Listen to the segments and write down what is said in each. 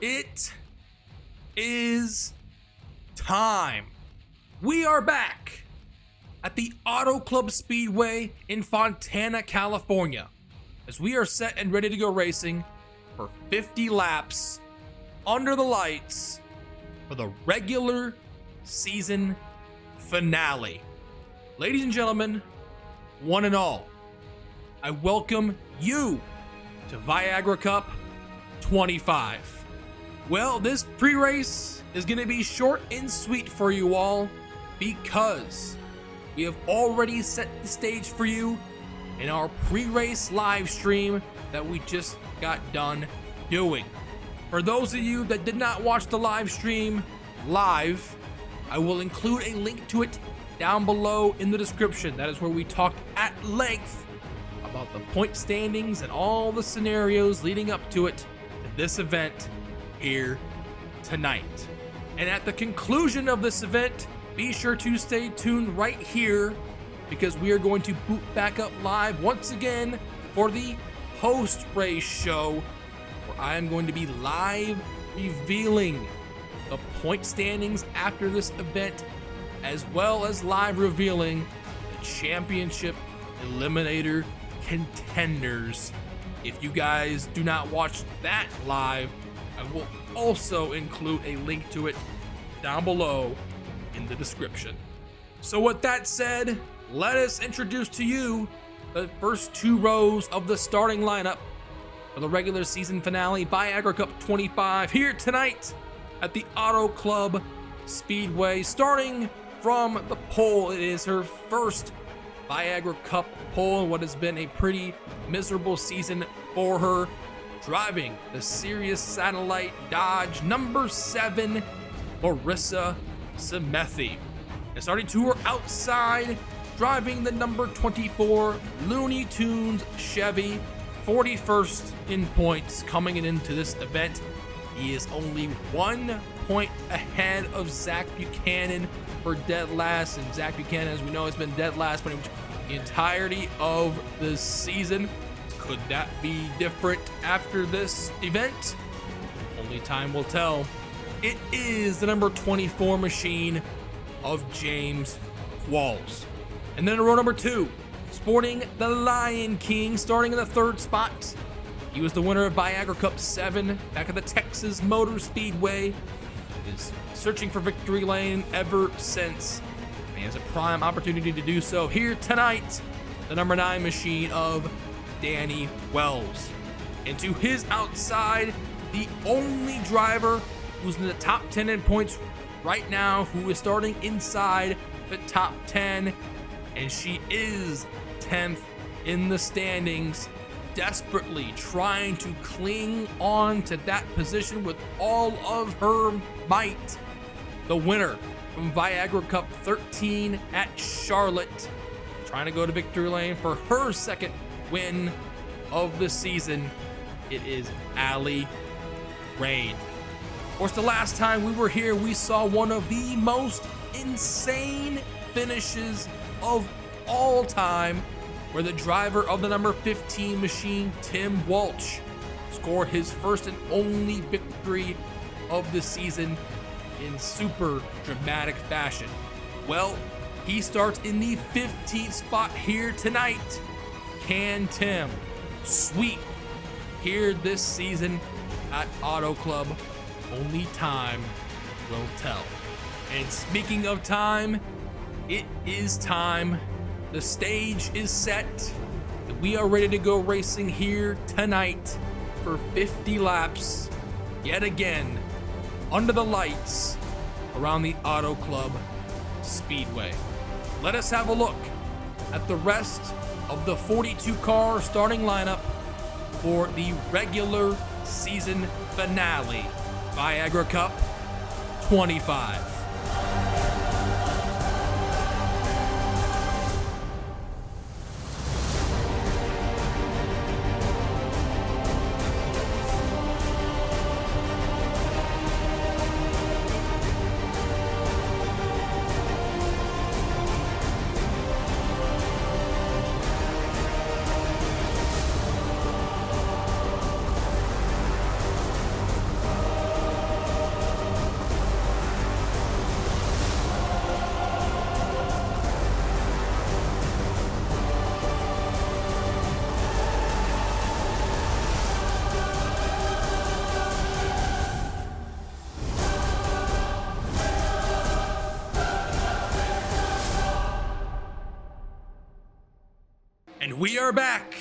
It is time. We are back at the Auto Club Speedway in Fontana, California, as we are set and ready to go racing for 50 laps under the lights for the regular season finale. Ladies and gentlemen, one and all, I welcome you to Viagra Cup 25. Well, this pre-race is going to be short and sweet for you all because we have already set the stage for you in our pre-race live stream that we just got done doing. For those of you that did not watch the live stream live, I will include a link to it down below in the description. That is where we talked at length about the point standings and all the scenarios leading up to it, to this event here tonight. And at the conclusion of this event, be sure to stay tuned right here because we are going to boot back up live once again for the post-race show, where I am going to be live revealing the point standings after this event, as well as live revealing the Championship Eliminator Contenders. If you guys do not watch that live, I will also include a link to it down below in the description. So with that said, let us introduce to you the first two rows of the starting lineup for the regular season finale Viagra Cup 25 here tonight at the Auto Club Speedway. Starting from the pole, it is her first Viagra Cup pole in what has been a pretty miserable season for her, driving the Sirius Satellite Dodge number 7, Marissa Semethi. And starting to her outside, driving the number 24 Looney Tunes Chevy, 41st in points coming into this event. He is only 1 point ahead of Zach Buchanan for dead last, and Zach Buchanan, as we know, has been dead last pretty much the entirety of the season. Could that be different after this event? Only time will tell. It is the number 24 machine of James Qualls. And then in row number 2, sporting the Lion King, starting in the 3rd spot. He was the winner of Viagra Cup 7 back at the Texas Motor Speedway. Is searching for victory lane ever since. And he has a prime opportunity to do so here tonight. The number 9 machine of Danny Wells. And to his outside, the only driver who's in the top 10 in points right now, who is starting inside the top 10, and she is 10th in the standings, desperately trying to cling on to that position with all of her might. The winner from Viagra Cup 13 at Charlotte, trying to go to victory lane for her second win of the season. It is Allie Rain. Of course, the last time we were here, we saw one of the most insane finishes of all time, where the driver of the number 15 machine, Tim Walsh, scored his first and only victory of the season in super dramatic fashion. Well, he starts in the 15th spot here tonight. Can Tim sweep here this season at Auto Club? Only time will tell. And speaking of time, it is time. The stage is set. And we are ready to go racing here tonight for 50 laps, yet again, under the lights around the Auto Club Speedway. Let us have a look at the rest of the 42 car starting lineup for the regular season finale Viagra Cup 25. And we are back.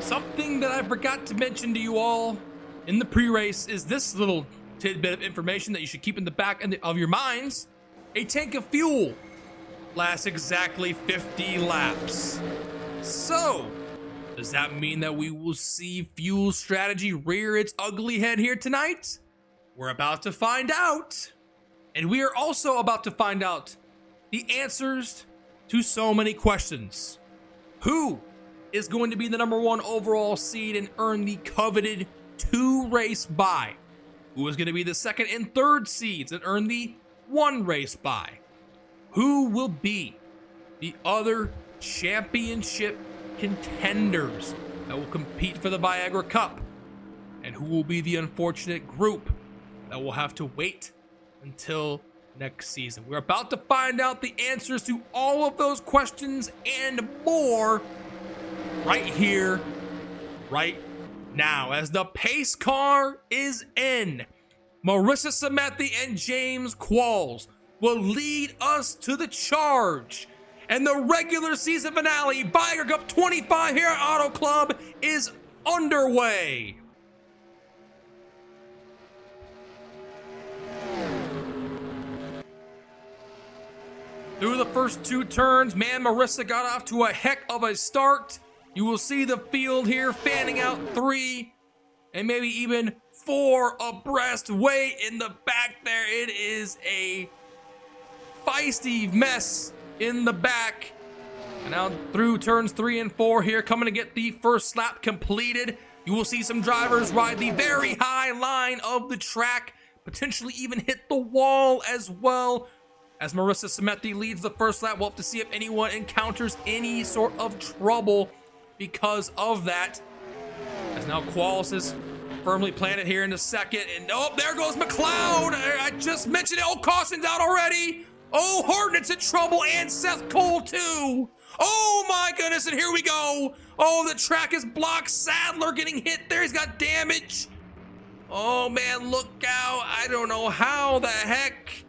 Something that I forgot to mention to you all in the pre-race is this little tidbit of information that you should keep in the back of your minds. A tank of fuel lasts exactly 50 laps. So, does that mean that we will see fuel strategy rear its ugly head here tonight? We're about to find out. And we are also about to find out the answers to so many questions. Who is going to be the #1 overall seed and earn the coveted 2-race bye? Who is going to be the 2nd and 3rd seeds and earn the 1-race bye? Who will be the other championship contenders that will compete for the Viagra Cup? And who will be the unfortunate group that will have to wait until next season? We're about to find out the answers to all of those questions and more right here, right now, as the pace car is in. Marissa Samantha and James Qualls will lead us to the charge. And the regular season finale, Viagra Cup 25 here at Auto Club, is underway. Through the first 2 turns, man, Marissa got off to a heck of a start. You will see the field here fanning out 3 and maybe even 4 abreast way in the back there. It is a feisty mess in the back. And now through turns 3 and 4 here, coming to get the first lap completed. You will see some drivers ride the very high line of the track, potentially even hit the wall as well. As Marissa Samantha leads the first lap, we'll have to see if anyone encounters any sort of trouble because of that. As now Qualls is firmly planted here in the 2nd. And oh, there goes McLeod. I just mentioned it. Oh, caution's out already. Oh, Hartnett's in trouble and Seth Cole too. Oh my goodness, and here we go. Oh, the track is blocked. Sadler getting hit there. He's got damage. Oh man, look out. I don't know how the heck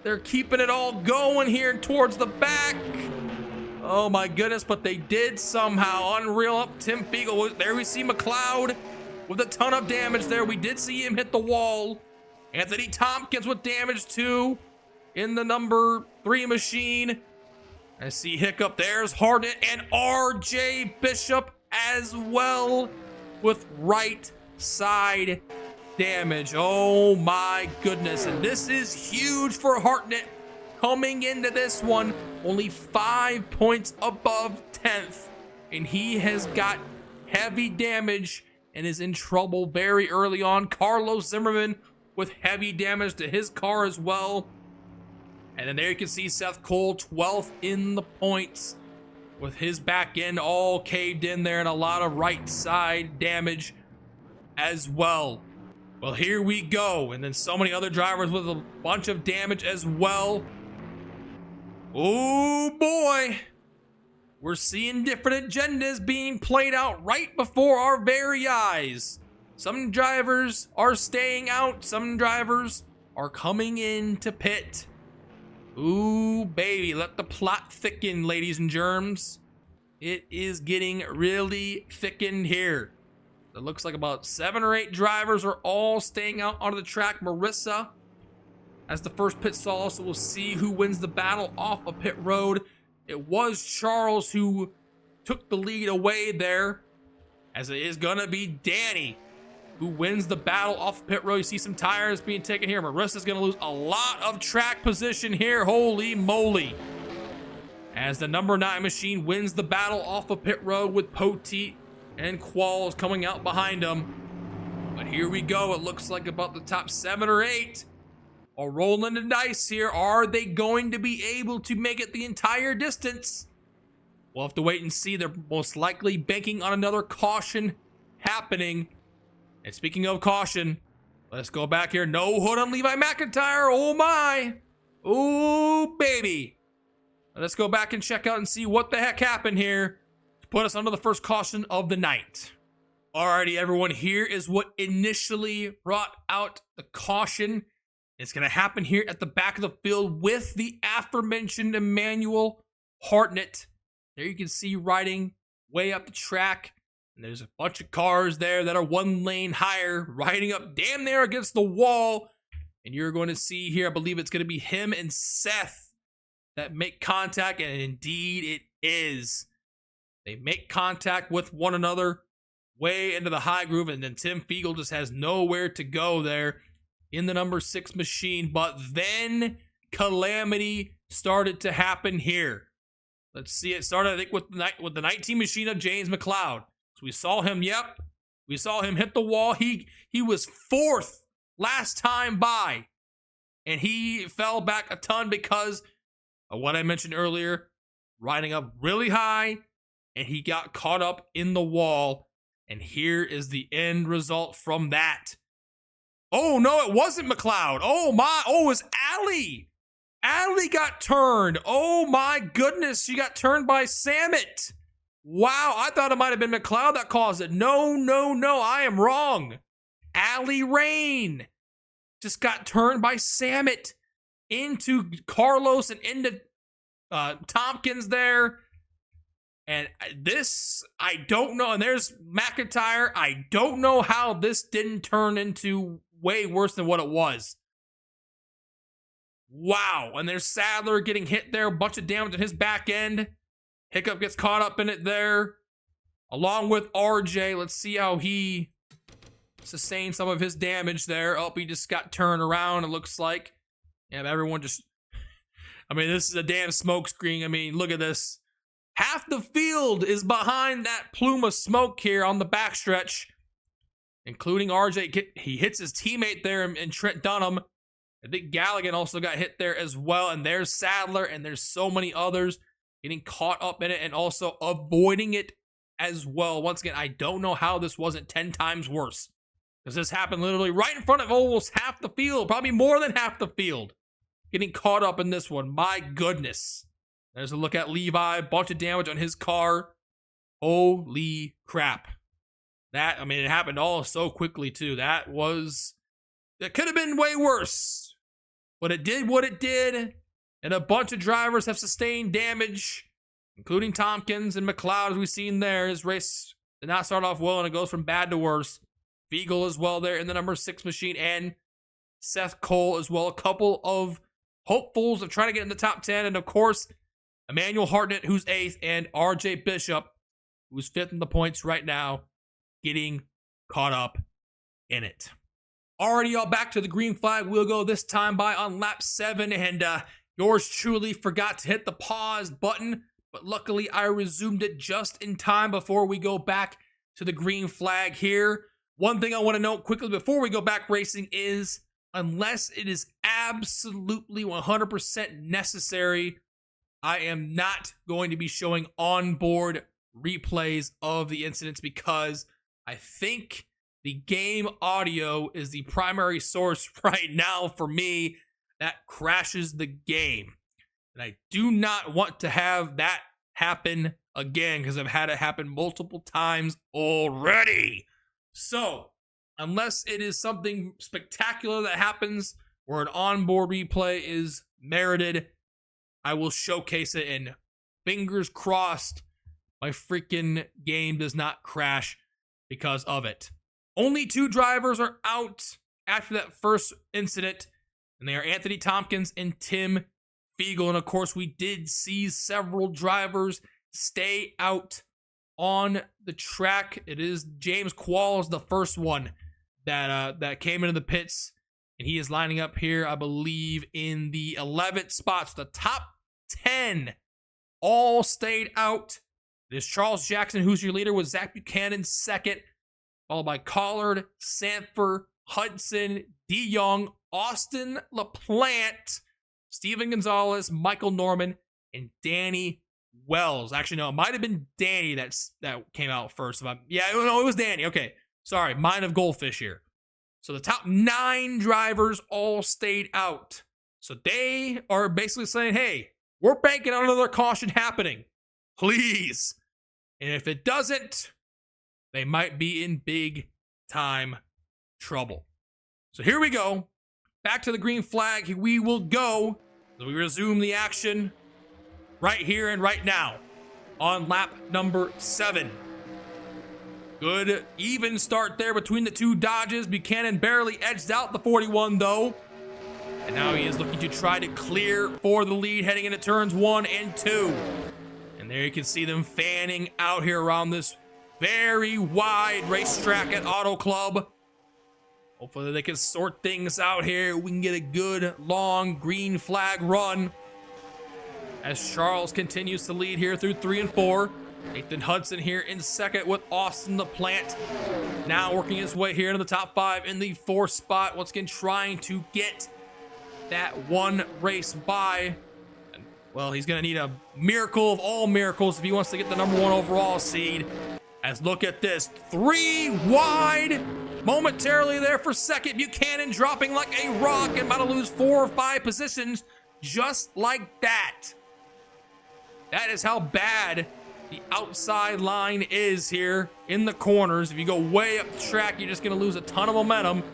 they're keeping it all going here towards the back. Oh my goodness, but they did somehow. Unreal. Up Tim Fiegel. There we see McLeod with a ton of damage there. We did see him hit the wall. Anthony Tompkins with damage too in the number 3 machine. I see Hiccup. There's Harden and RJ Bishop as well with right side damage. Oh my goodness. And this is huge for Hartnett coming into this one. Only 5 points above 10th. And he has got heavy damage and is in trouble very early on. Carlos Zimmerman with heavy damage to his car as well. And then there you can see Seth Cole 12th in the points with his back end all caved in there and a lot of right side damage as well. Well, here we go. And then so many other drivers with a bunch of damage as well. Oh boy. We're seeing different agendas being played out right before our very eyes. Some drivers are staying out. Some drivers are coming in to pit. Ooh, baby, let the plot thicken, ladies and germs. It is getting really thickened here. It looks like about 7 or 8 drivers are all staying out onto the track. Marissa as the first pit stall, so we'll see who wins the battle off of pit road. It was Charles who took the lead away there, as it is gonna be Danny who wins the battle off pit road. You see some tires being taken here. Marissa's gonna lose a lot of track position here. Holy moly. As the number 9 machine wins the battle off of pit road with Poteet and Qualls coming out behind him. But here we go. It looks like about the top 7 or 8 are rolling the dice here. Are they going to be able to make it the entire distance? We'll have to wait and see. They're most likely banking on another caution happening. And speaking of caution, let's go back here. No hood on Levi McIntyre. Oh my. Oh baby. Let's go back and check out and see what the heck happened here to put us under the first caution of the night. Alrighty, everyone, here is what initially brought out the caution. It's going to happen here at the back of the field with the aforementioned Emmanuel Hartnett. There you can see riding way up the track. And there's a bunch of cars there that are 1 lane higher, riding up damn near against the wall. And you're going to see here, I believe it's going to be him and Seth that make contact. And indeed it is. They make contact with one another way into the high groove. And then Tim Fiegel just has nowhere to go there in the number 6 machine. But then calamity started to happen here. Let's see. It started, I think, with the 19 machine of James McLeod. So we saw him, we saw him hit the wall. He was 4th last time by, and he fell back a ton because of what I mentioned earlier, riding up really high, and he got caught up in the wall. And here is the end result from that. Oh no, it wasn't McLeod. Oh it was Allie. Allie got turned. Oh my goodness, she got turned by Samet. Wow, I thought it might have been McLeod that caused it. No, I am wrong. Allie Rain just got turned by Samet into Carlos and into Tompkins there. And this, I don't know. And there's McIntyre. I don't know how this didn't turn into way worse than what it was. Wow. And there's Sadler getting hit there. A bunch of damage on his back end. Hiccup gets caught up in it there, along with RJ. Let's see how he sustained some of his damage there. Oh, he just got turned around, it looks like. Yeah, everyone just... I mean, this is a damn smoke screen. I mean, look at this. Half the field is behind that plume of smoke here on the backstretch, including RJ. He hits his teammate there and Trent Dunham. I think Galligan also got hit there as well. And there's Sadler, and there's so many others getting caught up in it and also avoiding it as well. Once again, I don't know how this wasn't 10 times worse, because this happened literally right in front of almost half the field, probably more than half the field, getting caught up in this one. My goodness. There's a look at Levi, bunch of damage on his car. Holy crap. That, I mean, it happened all so quickly too. That could have been way worse, but it did what it did. And a bunch of drivers have sustained damage, including Tompkins and McLeod, as we've seen there. His race did not start off well, and it goes from bad to worse. Fiegel as well there in the number 6 machine, and Seth Cole as well. A couple of hopefuls of trying to get in the top 10. And of course, Emmanuel Hartnett, who's 8th, and RJ Bishop, who's 5th in the points right now, getting caught up in it. Alrighty, y'all, back to the green flag. We'll go this time by on lap 7, and yours truly forgot to hit the pause button, but luckily I resumed it just in time before we go back to the green flag here. One thing I want to note quickly before we go back racing is, unless it is absolutely 100% necessary, I am not going to be showing onboard replays of the incidents, because I think the game audio is the primary source right now for me that crashes the game. And I do not want to have that happen again, because I've had it happen multiple times already. So, unless it is something spectacular that happens where an onboard replay is merited, I will showcase it, and fingers crossed my freaking game does not crash because of it. Only 2 drivers are out after that first incident, and they are Anthony Tompkins and Tim Fiegel. And of course, we did see several drivers stay out on the track. It is James Qualls, the first one that came into the pits, and he is lining up here, I believe, in the 11th spot. So the top 10 all stayed out. It is Charles Jackson, who's your leader, with Zach Buchanan 2nd, followed by Collard, Sanford, Hudson, DeYoung, Austin LaPlante, Steven Gonzalez, Michael Norman, and Danny Wells. Actually, no, it might have been Danny that came out first. Yeah, no, it was Danny. Okay, sorry, Mind of Goldfish here. So the top 9 drivers all stayed out. So they are basically saying, hey, we're banking on another caution happening. Please. And if it doesn't, they might be in big time trouble. So here we go. Back to the green flag. We will go. We resume the action right here and right now. on lap number 7. Good even start there between the two dodges. Buchanan barely edged out the 41 though. And now he is looking to try to clear for the lead heading into turns 1 and 2. And there you can see them fanning out here around this very wide racetrack at Auto Club. Hopefully they can sort things out here. We can get a good long green flag run as Charles continues to lead here through 3 and 4. Nathan Hudson here in second with Austin LaPlante. Now working his way here into the top 5 in the 4th spot. Once again trying to get that one race by. Well, he's going to need a miracle of all miracles if he wants to get the number 1 overall seed. As look at this, 3 wide, momentarily there for second. Buchanan dropping like a rock and about to lose 4 or 5 positions just like that. That is how bad the outside line is here in the corners. If you go way up the track, you're just going to lose a ton of momentum,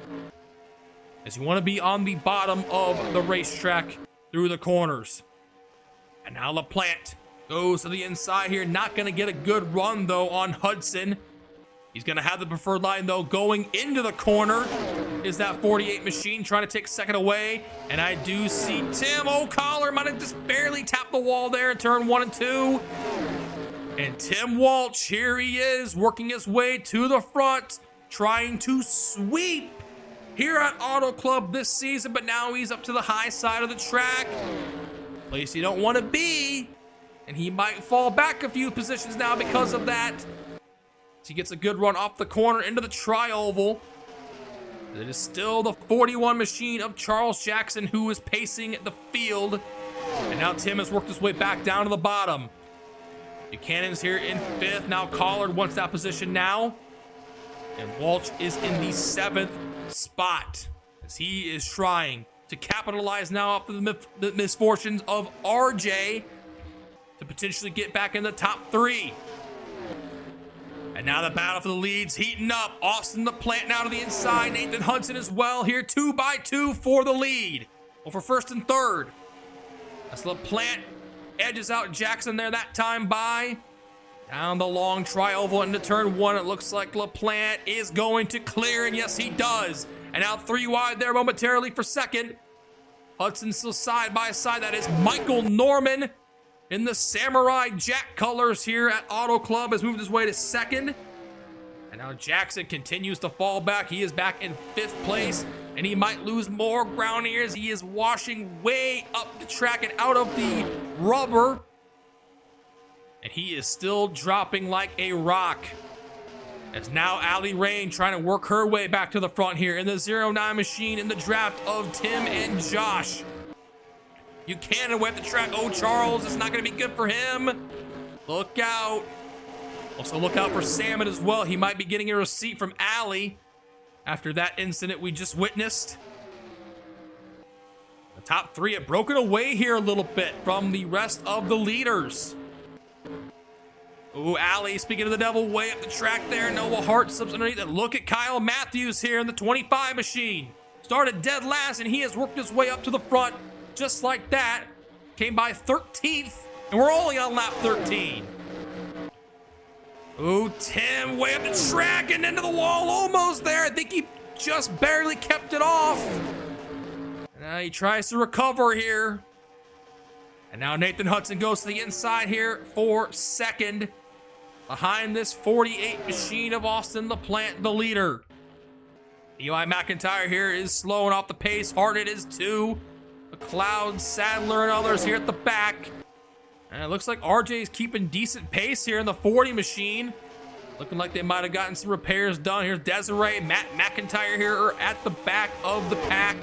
as you want to be on the bottom of the racetrack through the corners. And now LaPlante goes to the inside here. Not going to get a good run, though, on Hudson. He's going to have the preferred line, though. Going into the corner is that 48 machine trying to take second away. And I do see Tim O'Collar might have just barely tapped the wall there in turn 1 and 2. And Tim Walsh, here he is, working his way to the front, trying to sweep here at Auto Club this season. But now he's up to the high side of the track. Place you don't want to be. And he might fall back a few positions now because of that. He gets a good run off the corner into the tri-oval. It is still the 41 machine of Charles Jackson who is pacing the field. And now Tim has worked his way back down to the bottom. Buchanan's here in 5th. Now Collard wants that position now. And Walsh is in the 7th spot as he is trying to capitalize now off of the misfortunes of RJ to potentially get back in the top 3. And now the battle for the leads heating up. Austin LaPlante now to the inside. Nathan Hudson as well here. 2 by 2 for the lead. Well, for 1st and 3rd. As LaPlante edges out Jackson there that time by. Down the long tri-oval into turn 1. It looks like LaPlante is going to clear. And yes, he does. And now 3 wide there momentarily for 2nd. Hudson still side by side. That is Michael Norman in the Samurai Jack colors here at Auto Club, has moved his way to 2nd. And now Jackson continues to fall back. He is back in 5th place, and he might lose more ground here as he is washing way up the track and out of the rubber. And he is still dropping like a rock. As now Allie Rain trying to work her way back to the front here in the 09 machine in the draft of Tim and Josh. Buchanan went the track. Oh, Charles, it's not going to be good for him. Look out. Also, look out for Salmon as well. He might be getting a receipt from Allie after that incident we just witnessed. The top 3 have broken away here a little bit from the rest of the leaders. Oh, Allie, speaking of the devil, way up the track there. Noah Hart slips underneath it. Look at Kyle Matthews here in the 25 machine. Started dead last, and he has worked his way up to the front. Just like that, came by 13th, and we're only on lap 13. Oh, Tim way up the track and into the wall, almost there. I think he just barely kept it off. Now he tries to recover here. And now Nathan Hudson goes to the inside here for 2nd. Behind this 48 machine of Austin LaPlante, the leader. Eli McIntyre here is slowing off the pace. Harden is too. McLeod, Sadler, and others here at the back. And it looks like RJ is keeping decent pace here in the 40 machine. Looking like they might have gotten some repairs done. Here's Desiree, Matt McIntyre here are at the back of the pack.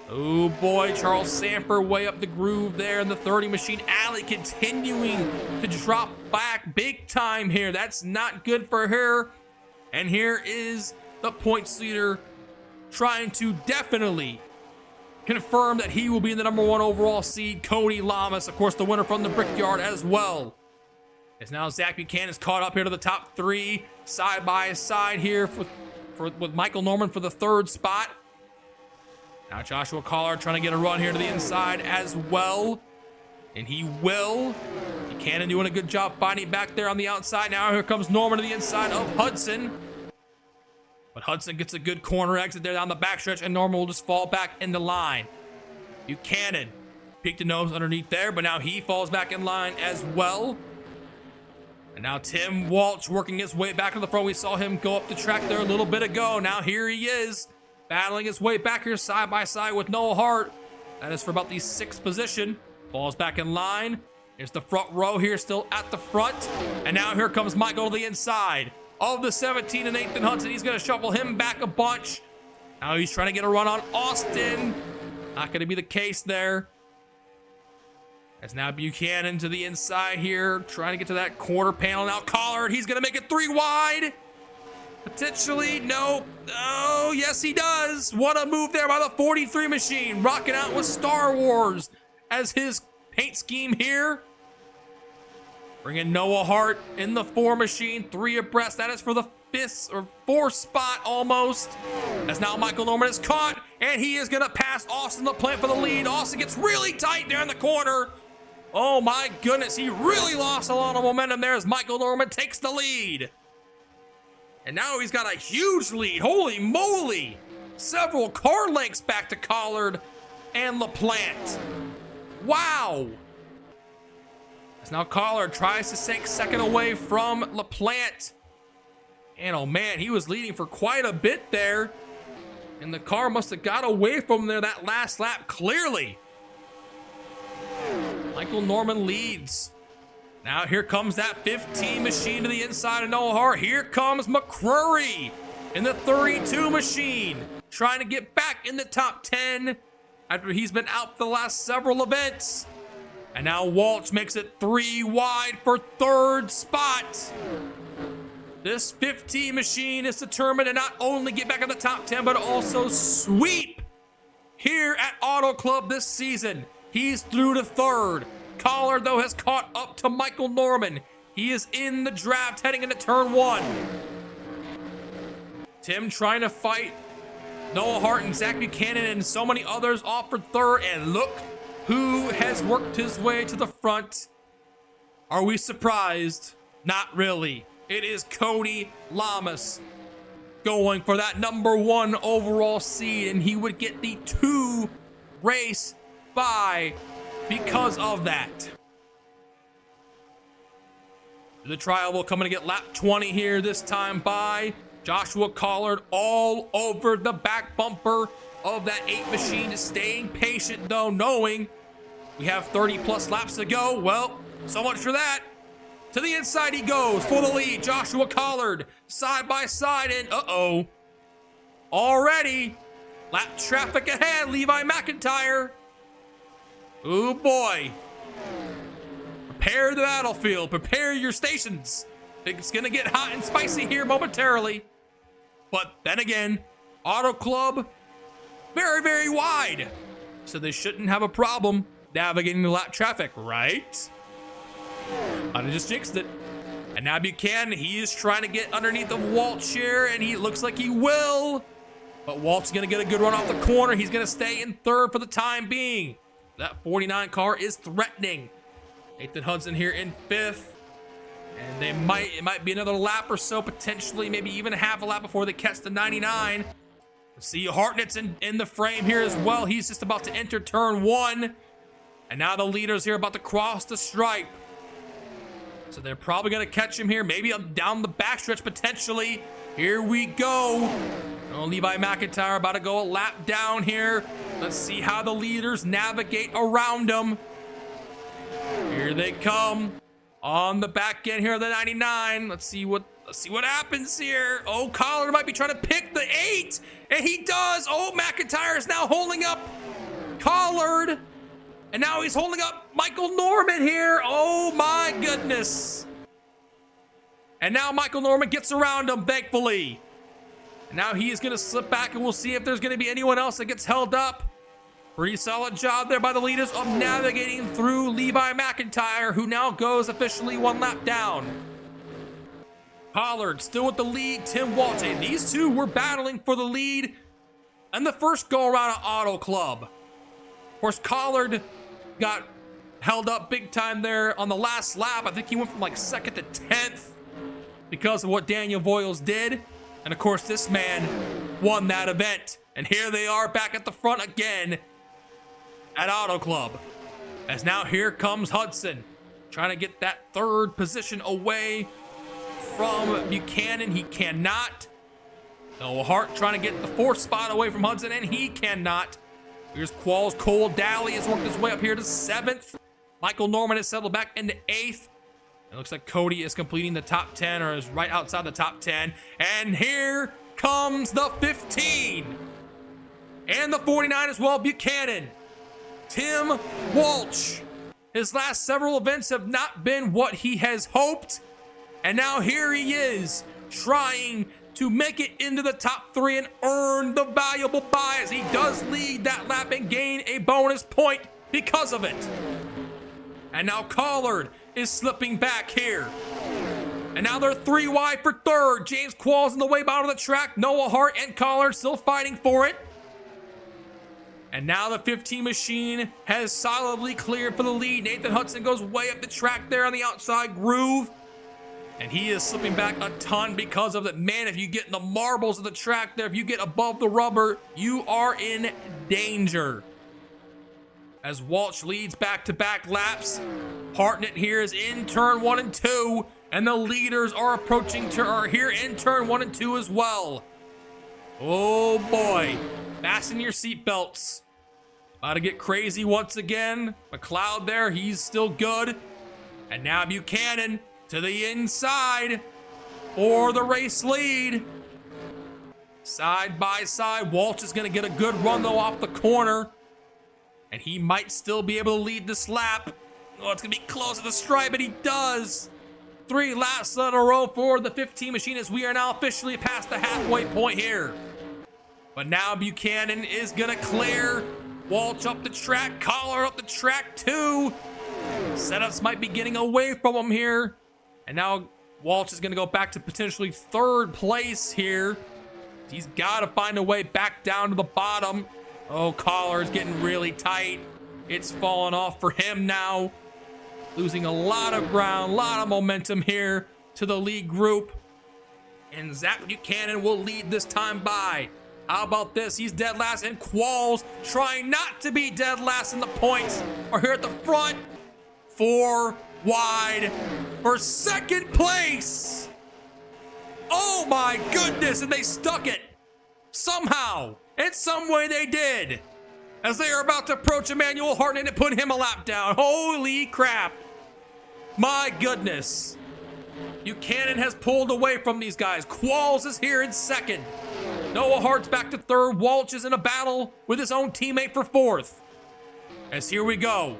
Oh boy, Charles Sanford way up the groove there in the 30 machine. Allie continuing to drop back big time here. That's not good for her. And here is the points leader trying to definitely confirm that he will be the number 1 overall seed, Cody Lamas, of course, the winner from the Brickyard as well. As now Zach Buchanan is caught up here to the top 3, side by side here with Michael Norman for the 3rd spot. Now Joshua Collard trying to get a run here to the inside as well. And he will. Buchanan doing a good job fighting back there on the outside. Now here comes Norman to the inside of Hudson. But Hudson gets a good corner exit there down the backstretch, and Norman will just fall back in the line. Buchanan peeked the nose underneath there, but now he falls back in line as well. And now Tim Walsh working his way back to the front. We saw him go up the track there a little bit ago. Now here he is, battling his way back here side by side with Noah Hart. That is for about the 6th position. Falls back in line. Here's the front row here still at the front. And now here comes Michael to the inside of the 17 and Nathan Hudson. He's going to shuffle him back a bunch. Now he's trying to get a run on Austin. Not going to be the case there. As now Buchanan to the inside here, trying to get to that quarter panel. Now Collard, he's going to make it 3 wide. Potentially, no. Oh, yes, he does. What a move there by the 43 machine. Rocking out with Star Wars as his paint scheme here. Bringing Noah Hart in the 4 machine, 3 abreast. That is for the 5th or 4th spot almost. As now Michael Norman is caught, and he is going to pass Austin LaPlante for the lead. Austin gets really tight there in the corner. Oh my goodness, he really lost a lot of momentum there as Michael Norman takes the lead. And now he's got a huge lead. Holy moly. Several car lengths back to Collard and LaPlante. Wow. As now Collard tries to take second away from LaPlante. And oh man, he was leading for quite a bit there. And the car must have got away from there that last lap clearly. Michael Norman leads. Now here comes that 15 machine to the inside of Noah Hart. Here comes McCrory in the 32 machine, trying to get back in the top 10 after he's been out the last several events. And now Walsh makes it 3 wide for 3rd spot. This 15 machine is determined to not only get back in the top 10, but also sweep here at Auto Club this season. He's through to 3rd. Collard, though, has caught up to Michael Norman. He is in the draft heading into turn 1. Tim trying to fight Noah Hart and Zach Buchanan and so many others off for 3rd. And look who has worked his way to the front. Are we surprised? Not really. It is Cody Lamas going for that number 1 overall seed, and he would get the 2 race bye because of that. The trial will come in to get lap 20 here this time by Joshua Collard all over the back bumper of that 8 machine, staying patient though, knowing we have 30 plus laps to go. Well, so much for that. To the inside he goes for the lead. Joshua Collard side by side, and uh-oh. Already lap traffic ahead. Levi McIntyre. Oh boy. Prepare the battlefield. Prepare your stations. It's gonna get hot and spicy here momentarily. But then again, Auto Club, very, very wide. So they shouldn't have a problem navigating the lap traffic, right? I just jinxed it. And now Buchanan, he is trying to get underneath of Walsh here, and he looks like he will. But Walsh is gonna get a good run off the corner. He's gonna stay in 3rd for the time being. That 49 car is threatening. Nathan Hudson here in 5th. And it might be another lap or so, potentially, maybe even half a lap before they catch the 99. See Hartnett's in the frame here as well. He's just about to enter turn 1. And now the leaders here about to cross the stripe. So they're probably going to catch him here, maybe down the backstretch potentially. Here we go. Oh, Levi McIntyre about to go a lap down here. Let's see how the leaders navigate around him. Here they come on the back end here of the 99. Let's see what happens here. Oh, Collard might be trying to pick the 8, and he does. Oh, McIntyre is now holding up Collard. And now he's holding up Michael Norman here. Oh my goodness. And now Michael Norman gets around him, thankfully. And now he is going to slip back, and we'll see if there's going to be anyone else that gets held up. Pretty solid job there by the leaders of navigating through Levi McIntyre, who now goes officially 1 lap down. Collard still with the lead, Tim Walsh. And these two were battling for the lead in the first go-around at Auto Club. Of course, Collard got held up big time there on the last lap. I think he went from like 2nd to 10th because of what Daniel Voiles did. And of course, this man won that event. And here they are back at the front again at Auto Club. As now here comes Hudson, trying to get that 3rd position away from Buchanan. He cannot. Noah Hart trying to get the 4th spot away from Hudson, and he cannot. Here's Qualls. Cole Daly has worked his way up here to 7th. Michael Norman has settled back into 8th. It looks like Cody is completing the top 10, or is right outside the top 10. And here comes the 15. And the 49 as well, Buchanan. Tim Walsh. His last several events have not been what he has hoped. And now here he is, trying to make it into the top 3 and earn the valuable bye, as he does lead that lap and gain a bonus point because of it. And now Collard is slipping back here. And now they're 3 wide for 3rd. James Qualls in the way bottom of the track. Noah Hart and Collard still fighting for it. And now the 15 machine has solidly cleared for the lead. Nathan Hudson goes way up the track there on the outside groove. And he is slipping back a ton because of that. Man, if you get in the marbles of the track there, if you get above the rubber, you are in danger. As Walsh leads back-to-back laps, Hartnett here is in turn 1 and 2, and the leaders are are here in turn 1 and 2 as well. Oh boy, fasten your seatbelts. About to get crazy once again. McLeod there, he's still good. And now Buchanan to the inside for the race lead. Side by side, Walsh is going to get a good run though off the corner. And he might still be able to lead this lap. Oh, it's going to be close to the stripe, but he does. 3 laps in a row for the 15 machine as we are now officially past the halfway point here. But now Buchanan is going to clear. Walsh up the track, Collar up the track too. Setups might be getting away from him here. And now Walsh is going to go back to potentially 3rd place here. He's got to find a way back down to the bottom. Oh, Collar's getting really tight. It's falling off for him now. Losing a lot of ground, a lot of momentum here to the lead group. And Zach Buchanan will lead this time by. How about this? He's dead last, and Qualls trying not to be dead last in the points are here at the front. 4 wide for 2nd place. Oh my goodness, and they stuck it. Somehow, in some way they did. As they are about to approach Emmanuel Hartnett and put him a lap down. Holy crap. My goodness. Buchanan has pulled away from these guys. Qualls is here in 2nd. Noah Hart's back to 3rd. Walsh is in a battle with his own teammate for 4th. As here we go.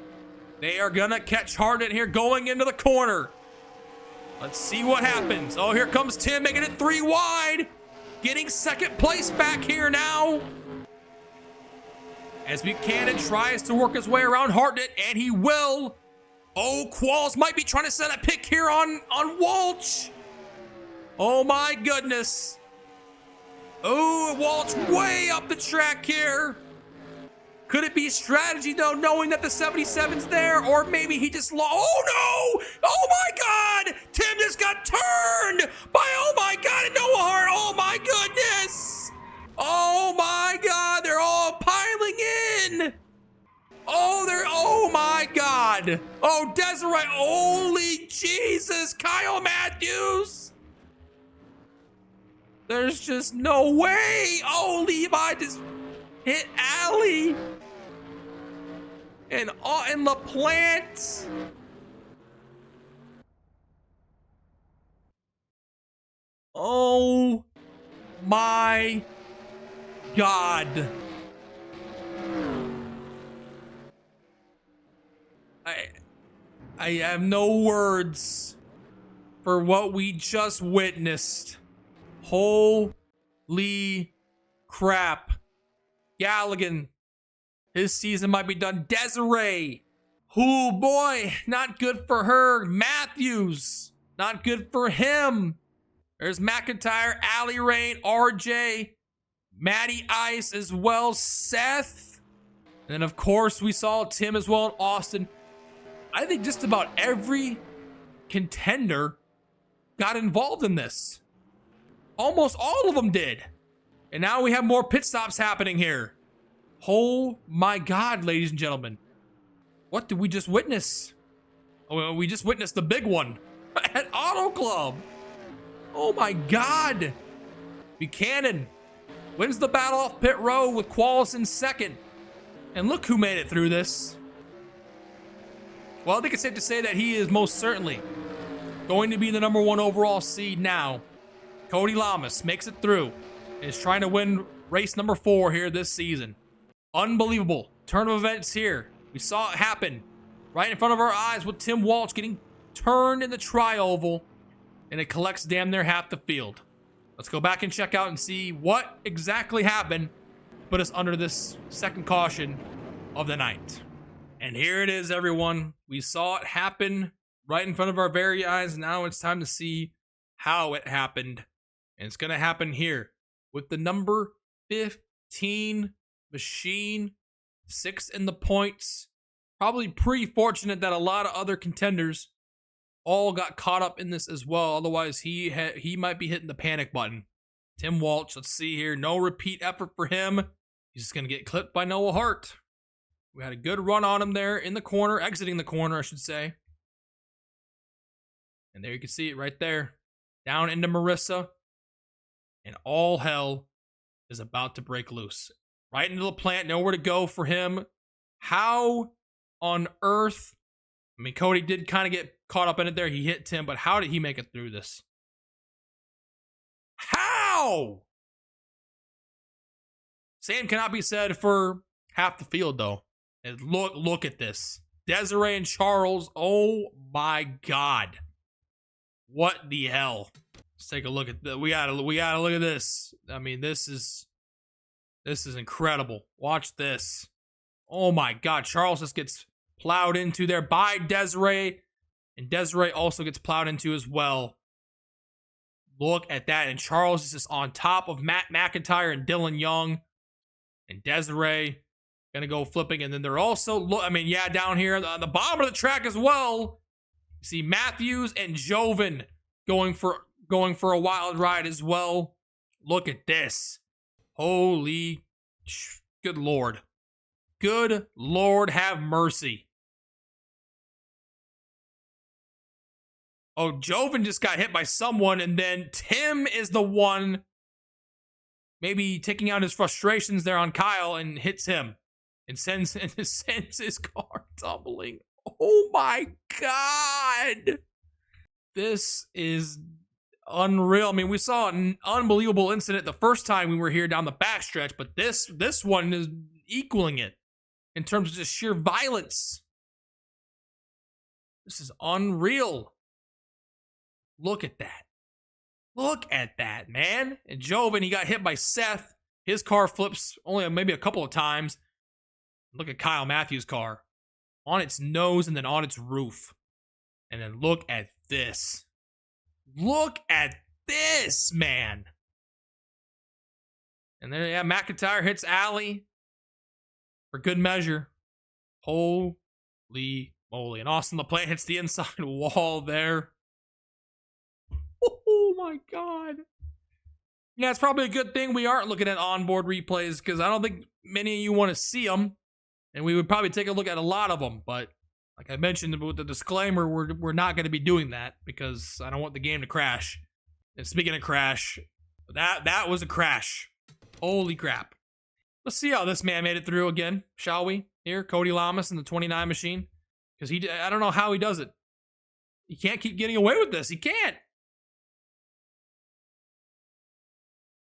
They are gonna catch Hartnett here going into the corner. Let's see what happens. Oh, here comes Tim making it 3 wide. Getting 2nd place back here now. As Buchanan tries to work his way around Hartnett, and he will. Oh, Qualls might be trying to set a pick here on Walsh. Oh my goodness. Oh, Walsh way up the track here. Could it be strategy though, knowing that the 77's there? Or maybe he just lost. Oh no! Oh my God! Tim just got turned by, oh my God, and Noah Hart. Oh my goodness! Oh my God, they're all piling in. Oh my God. Oh, Desiree, holy Jesus, Kyle Matthews. There's just no way. Oh, Levi just hit Allie. And LaPlante. Oh my God. I have no words for what we just witnessed. Holy crap. Galligan, his season might be done. Desiree, oh boy, not good for her. Matthews, not good for him. There's McIntyre, Allie Rain, RJ, Matty Ice as well, Seth. And then of course we saw Tim as well, and Austin. I think just about every contender got involved in this. Almost all of them did. And now we have more pit stops happening here. Oh my God, ladies and gentlemen. What did we just witness? Oh, we just witnessed the big one at Auto Club. Oh my God. Buchanan wins the battle off pit road with Qualis in second. And look who made it through this. Well, I think it's safe to say that he is most certainly going to be the #1 overall seed now. Cody Lamas makes it through and is trying to win race number 4 here this season. Unbelievable turn of events here. We saw it happen right in front of our eyes with Tim Walsh getting turned in the tri-oval, and it collects damn near half the field. Let's go back and check out and see what exactly happened to put us under this second caution of the night. And here it is, everyone. We saw it happen right in front of our very eyes. Now it's time to see how it happened. And it's going to happen here with the number 15 machine, 6 in the points. Probably pretty fortunate that a lot of other contenders all got caught up in this as well. Otherwise, he might be hitting the panic button. Tim Walsh, let's see here. No repeat effort for him. He's just going to get clipped by Noah Hart. We had a good run on him there in the corner, exiting the corner, I should say. And there you can see it right there. Down into Marissa. And all hell is about to break loose. Right into the plant, nowhere to go for him. How on earth? I mean, Cody did kind of get caught up in it there. He hit Tim, but how did he make it through this? How? Same cannot be said for half the field, though. And look at this. Desiree and Charles, oh my God. What the hell? Let's take a look at the, we gotta look at this. I mean, this is incredible. Watch this. Oh my God, Charles just gets plowed into there by Desiree, and Desiree also gets plowed into as well. Look at that, and Charles is just on top of Matt McIntyre and Dylan Young, and Desiree gonna go flipping, and then they're also, down here on the bottom of the track as well. You see Matthews and Joven going for a wild ride as well. Look at this. Holy, good Lord. Good Lord have mercy. Oh, Joven just got hit by someone, and then Tim is the one maybe taking out his frustrations there on Kyle and hits him and sends his car tumbling. Oh my God. This is unreal. I mean, we saw an unbelievable incident the first time we were here down the backstretch, but this one is equaling it in terms of just sheer violence. This is unreal. Look at that. Look at that, man. And Joven, he got hit by Seth. His car flips only maybe a couple of times. Look at Kyle Matthews' car. On its nose and then on its roof. And then look at this. Look at this, man. And then, yeah, McIntyre hits Alley for good measure. Holy moly. And Austin LaPlante hits the inside wall there. Oh my God. Yeah, it's probably a good thing we aren't looking at onboard replays, because I don't think many of you want to see them. And we would probably take a look at a lot of them. But like I mentioned with the disclaimer, we're not going to be doing that because I don't want the game to crash. And speaking of crash, that was a crash. Holy crap. Let's see how this man made it through again, shall we? Here, Cody Lamas in the 29 machine. Because I don't know how he does it. He can't keep getting away with this. He can't.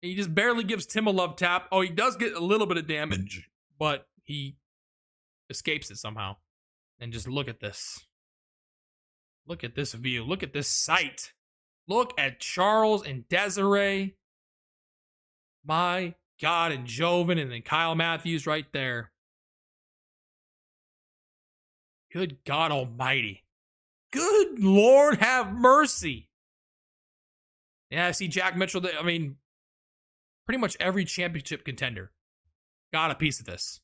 He just barely gives Tim a love tap. Oh, he does get a little bit of damage, but he escapes it somehow. And just look at this. Look at this view. Look at this sight. Look at Charles and Desiree. My God, and Joven, and then Kyle Matthews right there. Good God almighty. Good Lord have mercy. Yeah, I see Jack Mitchell. I mean, pretty much every championship contender got a piece of this.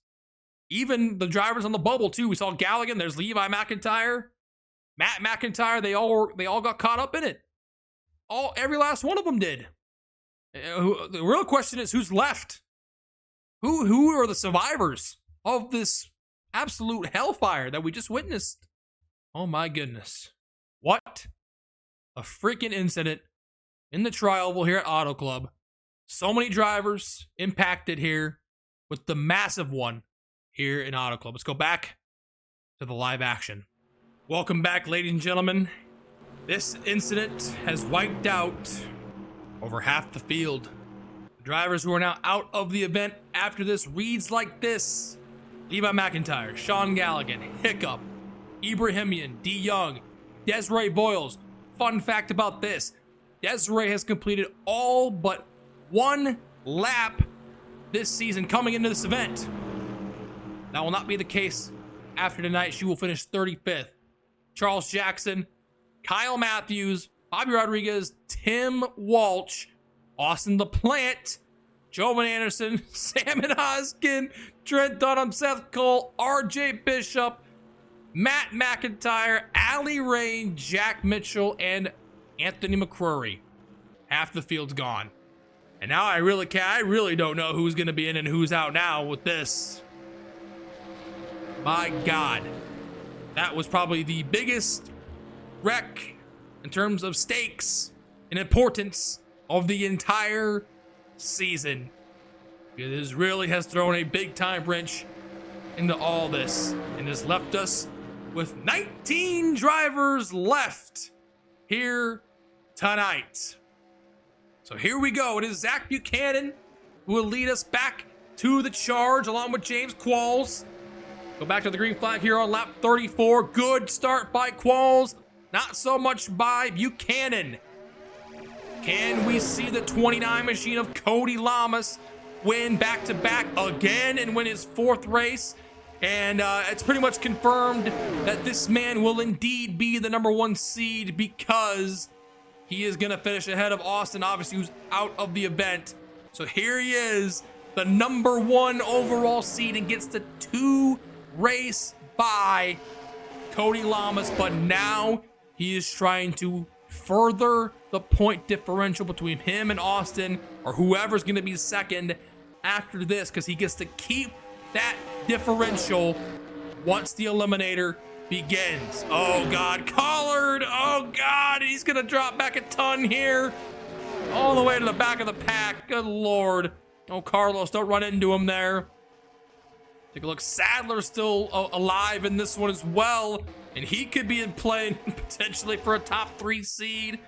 Even the drivers on the bubble too. We saw Galligan. There's Levi McIntyre, Matt McIntyre. They all got caught up in it. Every last one of them did. The real question is who's left. Who are the survivors of this absolute hellfire that we just witnessed? Oh my goodness! What a freaking incident in the tri-oval here at Auto Club. So many drivers impacted here with the massive one here in Auto Club. Let's go back to the live action. Welcome back, ladies and gentlemen. This incident has wiped out over half the field. The drivers who are now out of the event after this reads like this: Levi McIntyre, Sean Galligan, Hiccup, Ibrahimian, D. Young, Desiree Boyles. Fun fact about this: Desiree has completed all but one lap this season coming into this event. That will not be the case after tonight. She will finish 35th. Charles Jackson, Kyle Matthews, Bobby Rodriguez, Tim Walsh, Austin LaPlante, Jovan Anderson, Salmon Hoskin, Trent Dunham, Seth Cole, RJ Bishop, Matt McIntyre, Ali Rain, Jack Mitchell, and Anthony McCrory. Half the field's gone. And now I really don't know who's going to be in and who's out now with this. My God. That was probably the biggest wreck in terms of stakes and importance of the entire season. It really has thrown a big time wrench into all this and has left us with 19 drivers left here tonight. So here we go. It is Zach Buchanan who will lead us back to the charge along with James Qualls. Go back to the green flag here on lap 34. Good start by Qualls. Not so much by Buchanan. Can we see the 29 machine of Cody Lamas win back-to-back again and win his fourth race? And it's pretty much confirmed that this man will indeed be the #1 seed because he is going to finish ahead of Austin, obviously, who's out of the event. So here he is, the #1 overall seed, and gets the 2-race bye, Cody Lamas. But now he is trying to further the point differential between him and Austin, or whoever's going to be second after this, because he gets to keep that differential once the Eliminator begins. Oh God, Collard, oh God, he's gonna drop back a ton here. All the way to the back of the pack, good Lord. Oh, Carlos, don't run into him there. Take a look, Sadler's still alive in this one as well, and he could be in play potentially for a top 3 seed.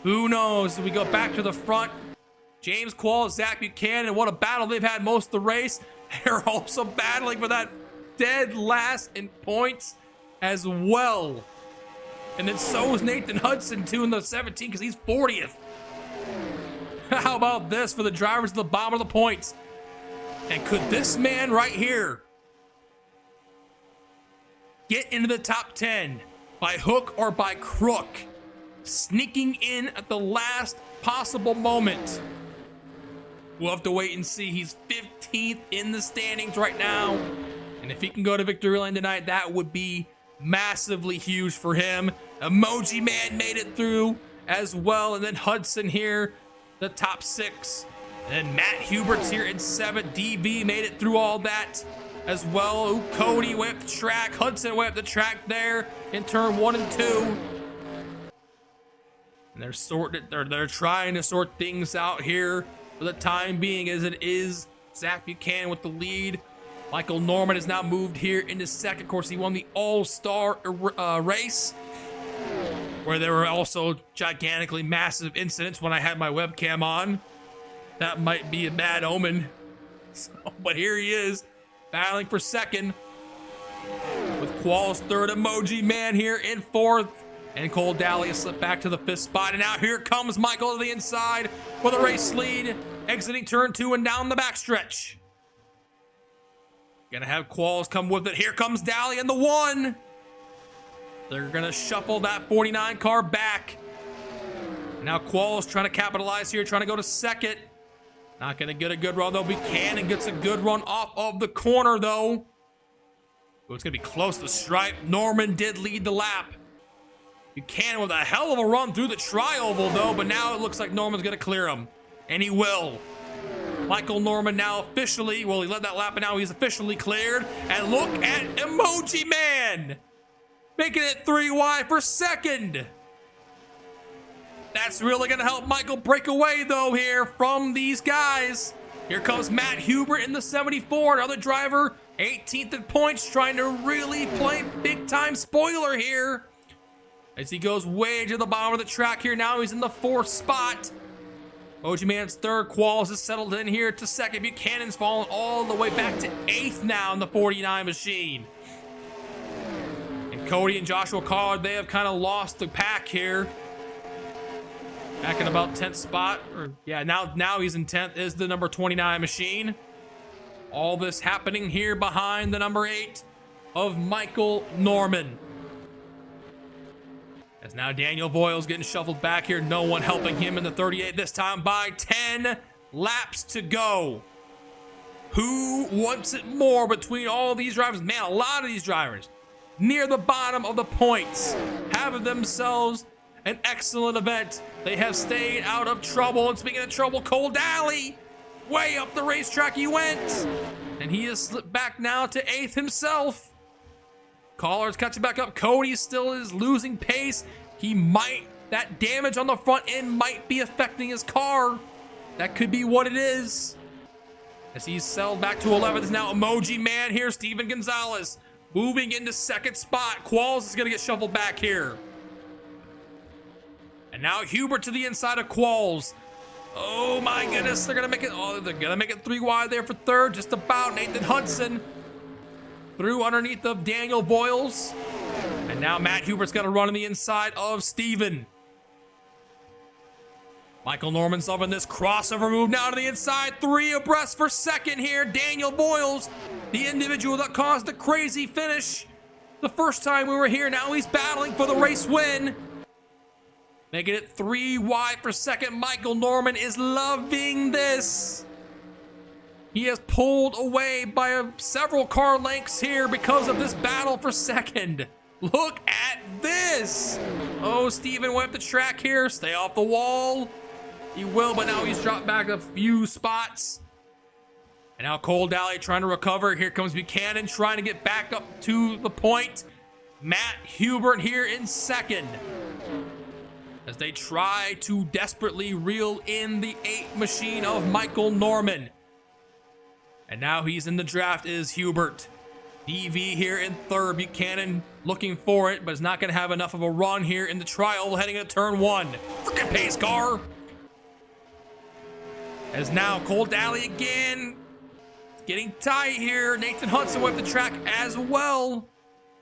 Who knows? We go back to the front. James Qualls, Zach Buchanan, what a battle they've had most of the race. They're also battling for that dead last in points as well. And then so is Nathan Hudson too in the 17 because he's 40th. How about this for the drivers at the bottom of the points? And could this man right here get into the top 10 by hook or by crook, sneaking in at the last possible moment? We'll have to wait and see. He's 15th in the standings right now. And if he can go to Victory Lane tonight, that would be massively huge for him. Emoji Man made it through as well. And then Hudson here, the top 6. And then Matt Hubert's here in 7th. DV made it through all that as well. Ooh, Cody went the track. Hudson went the track there in turn 1 and 2. And they're trying to sort things out here for the time being, as it is Zach Buchanan with the lead. Michael Norman has now moved here into second. Of course, he won the All-Star race, where there were also gigantically massive incidents when I had my webcam on. That might be a bad omen. But here he is, battling for second, with Qualls third, Emoji Man here in 4th. And Cole Daly slipped back to the 5th spot. And now here comes Michael to the inside for the race lead, exiting turn 2 and down the backstretch. Gonna have Qualls come with it. Here comes Daly in the 1. They're gonna shuffle that 49 car back. Now Qualls trying to capitalize here, trying to go to second. Not gonna get a good run though. Buchanan gets a good run off of the corner though. Oh, it's gonna be close to stripe. Norman did lead the lap. Buchanan with a hell of a run through the tri-oval though, but now it looks like Norman's gonna clear him. And he will. Michael Norman now officially, well, he led that lap, and now he's officially cleared. And look at Emoji Man, making it 3 wide for second. That's really gonna help Michael break away though here from these guys. Here comes Matt Hubert in the 74, another driver, 18th in points, trying to really play big time spoiler here. As he goes way to the bottom of the track here, now he's in the 4th spot. Emoji Man's 3rd, Qualls is settled in here to 2nd. Buchanan's fallen all the way back to 8th now in the 49 machine. And Cody and Joshua Collard, they have kind of lost the pack here. Back in about 10th spot. Or yeah, now he's in 10th, is the number 29 machine. All this happening here behind the number 8 of Michael Norman. As now Daniel Voiles getting shuffled back here. No one helping him in the 38 this time by 10 laps to go. Who wants it more between all these drivers? Man, a lot of these drivers near the bottom of the points have themselves an excellent event. They have stayed out of trouble. And speaking of trouble, Cole Daly, way up the racetrack he went. And he has slipped back now to 8th himself. Collar's catching back up. Cody still is losing pace. That damage on the front end might be affecting his car. That could be what it is. As he's settled back to 11th, is now Emoji Man here. Steven Gonzalez moving into 2nd spot. Qualls is going to get shuffled back here. And now Hubert to the inside of Qualls. Oh my goodness, they're going to make it 3 wide there for 3rd. Just about. Nathan Hudson through underneath of Daniel Voiles. And now Matt Hubert's got to run on the inside of Steven. Michael Norman's loving this crossover move now to the inside. 3 abreast for 2nd here. Daniel Voiles, the individual that caused the crazy finish the first time we were here. Now he's battling for the race win. Making it 3 wide for 2nd. Michael Norman is loving this. He has pulled away by several car lengths here because of this battle for 2nd. Look at this. Oh, Steven went up the track here. Stay off the wall. He will, but now he's dropped back a few spots. And now Cole Daly trying to recover. Here comes Buchanan trying to get back up to the point. Matt Hubert here in 2nd. As they try to desperately reel in the 8 machine of Michael Norman. And now he's in the draft is Hubert. DV here in 3rd. Buchanan looking for it, but is not going to have enough of a run here in the trial heading into turn 1. Freaking pace car. As now Cole Daly again. Getting tight here. Nathan Hudson went the track as well.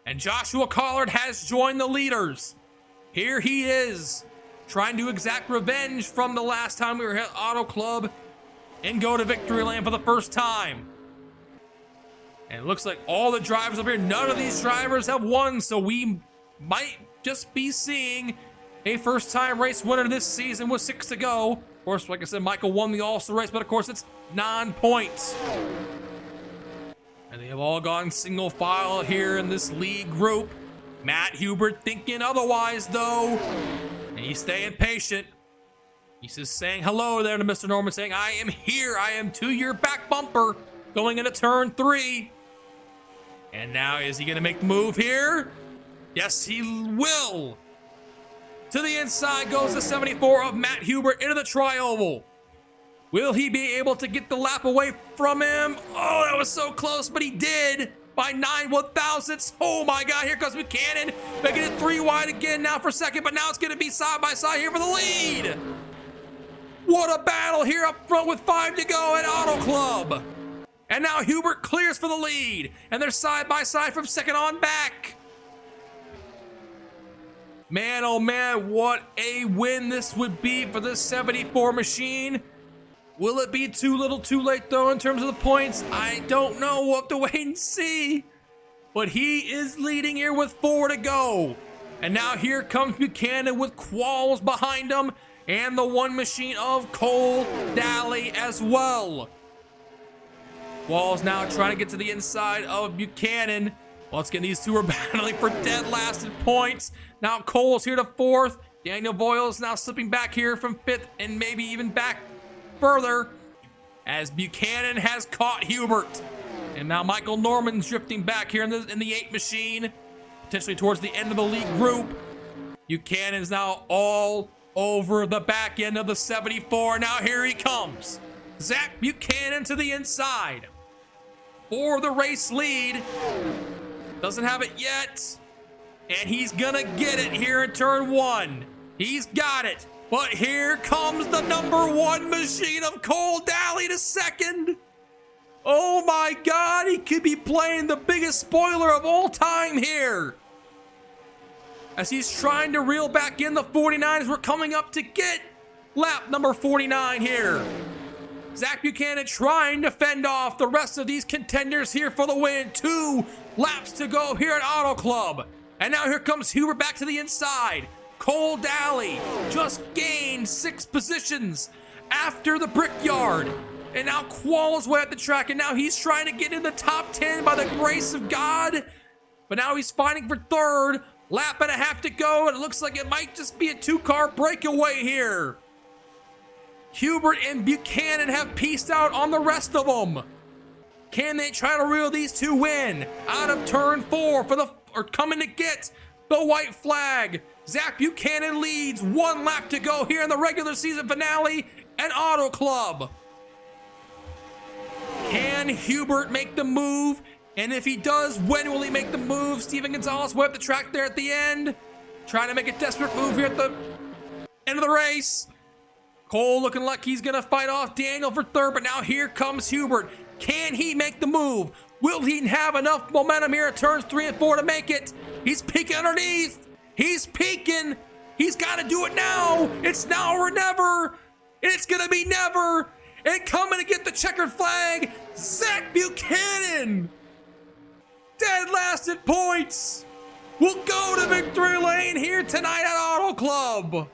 And Joshua Collard has joined the leaders. Here he is, trying to exact revenge from the last time we were at Auto Club and go to victory lane for the first time. And it looks like all the drivers up here, none of these drivers have won, so we might just be seeing a first-time race winner this season with 6 to go. Of course, like I said, Michael won the All-Star race, but of course it's 9 points. And they have all gone single file here in this lead group. Matt Hubert thinking otherwise, though. And he's staying patient. He's just saying hello there to Mr. Norman, saying, I am here. I am to your back bumper going into turn 3. And now, is he going to make the move here? Yes, he will. To the inside goes the 74 of Matt Hubert into the tri-oval. Will he be able to get the lap away from him? Oh, that was so close, but he did by 9 1/1000ths. Oh my God, here comes Buchanan, making it 3 wide again now for 2nd, but now it's going to be side by side here for the lead. What a battle here up front with 5 to go at Auto Club. And now Hubert clears for the lead, and they're side by side from 2nd on back. Man, oh man, what a win this would be for this 74 machine. Will it be too little too late though in terms of the points? I don't know. We'll have to wait and see. But he is leading here with 4 to go. And now here comes Buchanan with Qualls behind him. and the one machine of Cole Daly as well. Qualls now trying to get to the inside of Buchanan. Once again, these two are battling for dead last in points. Now Cole's here to fourth. Daniel Voiles now slipping back here from fifth and maybe even back further as Buchanan has caught Hubert. And now Michael Norman's drifting back here in the 8 machine, potentially towards the end of the lead group. Buchanan is now all over the back end of the 74. Now here he comes. Zach Buchanan to the inside for the race lead. Doesn't have it yet. And he's gonna get it here in turn 1. He's got it. But here comes the number 1 machine of Cole Daly to second. Oh my God, he could be playing the biggest spoiler of all time here. As he's trying to reel back in the 49s, we're coming up to get lap number 49 here. Zach Buchanan trying to fend off the rest of these contenders here for the win. 2 laps to go here at Auto Club. And now here comes Hubert back to the inside. Cole Daly just gained 6 positions after the Brickyard. And now Quall's way at the track, and now he's trying to get in the top 10 by the grace of God. But now he's fighting for third. Lap and a half to go, and it looks like it might just be a 2-car breakaway here. Hubert and Buchanan have pieced out on the rest of them. Can they try to reel these two in out of turn 4 or coming to get the white flag? Zach Buchanan leads, 1 lap to go here in the regular season finale at Auto Club. Can Hubert make the move? And if he does, when will he make the move? Steven Gonzalez way up the track there at the end. Trying to make a desperate move here at the end of the race. Cole looking like he's going to fight off Daniel for third, but now here comes Hubert. Can he make the move? Will he have enough momentum here at turns 3 and 4 to make it? He's peeking underneath. He's peeking. He's got to do it now. It's now or never. It's going to be never. And coming to get the checkered flag, Zach Buchanan. Dead last in points. Will go to victory lane here tonight at Auto Club.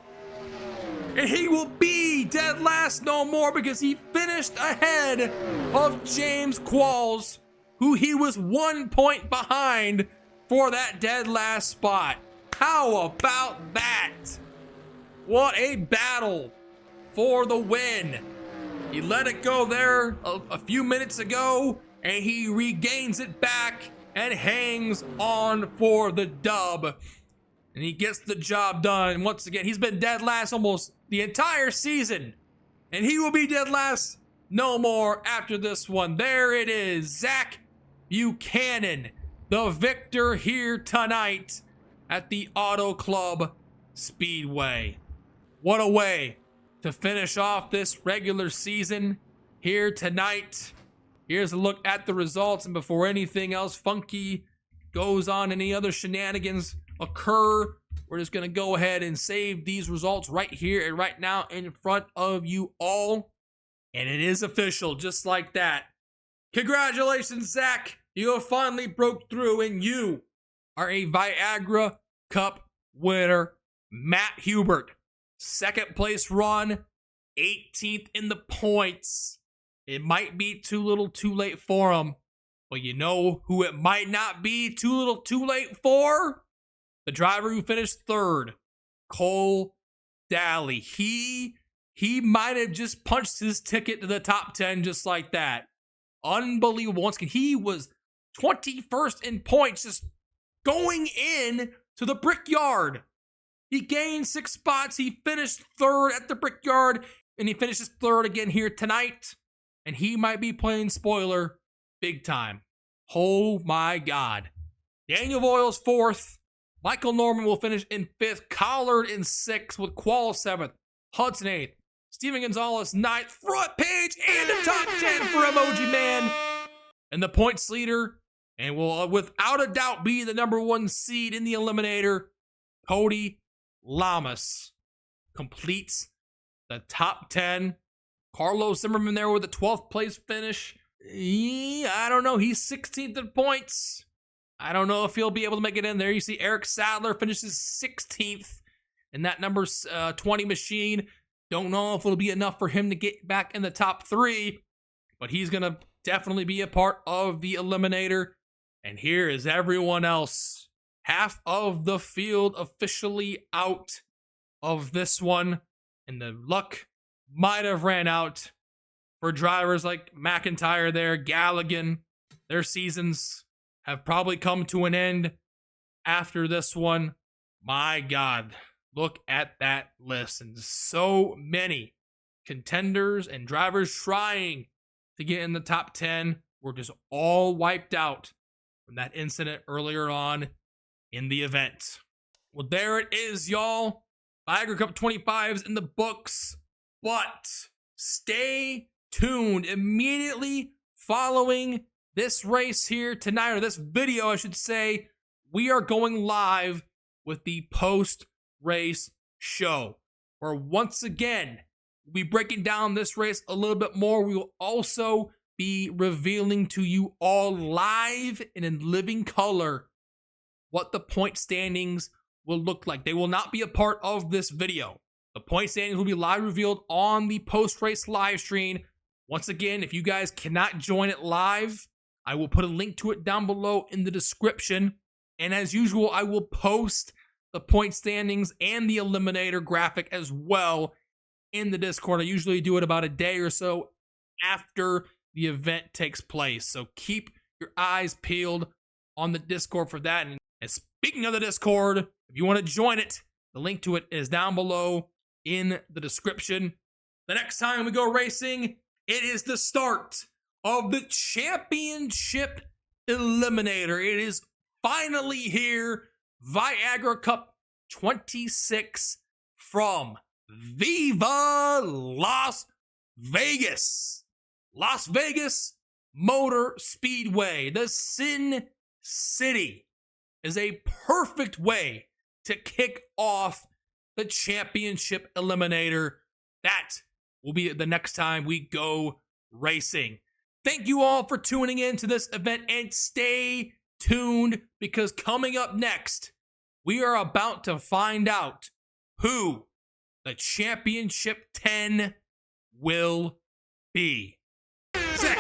And he will be dead last no more because he finished ahead of James Qualls, who he was 1 point behind for that dead last spot. How about that? What a battle for the win. He let it go there a few minutes ago, and he regains it back and hangs on for the dub. And he gets the job done. And once again, he's been dead last almost the entire season. And he will be dead last no more after this one. There it is. Zach Buchanan, the victor here tonight at the Auto Club Speedway. What a way to finish off this regular season here tonight. Here's a look at the results, and before anything else funky goes on, any other shenanigans occur, we're just gonna go ahead and save these results right here and right now in front of you all. And it is official, just like that. Congratulations, Zach. You have finally broke through, and you are a Viagra Cup winner. Matt Hubert, 2nd place run, 18th in the points. It might be too little too late for him, but you know who it might not be too little too late for? The driver who finished 3rd, Cole Daly. He might have just punched his ticket to the top 10 just like that. Unbelievable. Once again, he was 21st in points just going in to the Brickyard. He gained 6 spots. He finished 3rd at the Brickyard, and he finishes 3rd again here tonight. And he might be playing spoiler big time. Oh my God. Daniel Voiles 4th. Michael Norman will finish in 5th. Collard in 6th with Quall 7th. Hudson 8th. Steven Gonzalez 9th. Front page and the top 10 for Emoji Man. And the points leader, and will without a doubt be the number 1 seed in the Eliminator, Cody Lamas, completes the top 10. Carlos Zimmerman there with a 12th place finish. I don't know. He's 16th in points. I don't know if he'll be able to make it in there. You see Eric Sadler finishes 16th in that number 20 machine. Don't know if it'll be enough for him to get back in the top 3, but he's going to definitely be a part of the Eliminator. And here is everyone else. Half of the field officially out of this one, and the luck might have ran out for drivers like McIntyre there, Galligan. Their seasons have probably come to an end after this one. My God, look at that list, and so many contenders and drivers trying to get in the top 10 were just all wiped out from that incident earlier on in the event. Well, there it is, y'all. Viagra Cup 25 is in the books, but stay tuned. Immediately following this race here tonight, or this video, I should say, we are going live with the post-race show, where once again, we'll be breaking down this race a little bit more. We will also be revealing to you all live and in living color what the point standings will look like. They will not be a part of this video. The point standings will be live revealed on the post-race live stream. Once again, if you guys cannot join it live, I will put a link to it down below in the description. And as usual, I will post the point standings and the Eliminator graphic as well in the Discord. I usually do it about a day or so after the event takes place. So keep your eyes peeled on the Discord for that. And speaking of the Discord, if you want to join it, the link to it is down below in the description. The next time we go racing, it is the start of the Championship Eliminator. It is finally here. Viagra Cup 26 from Viva Las Vegas. Las Vegas Motor Speedway, the Sin City, is a perfect way to kick off the Championship Eliminator. That will be the next time we go racing. Thank you all for tuning in to this event, and stay tuned, because coming up next, we are about to find out who the Championship 10 will be. Zach,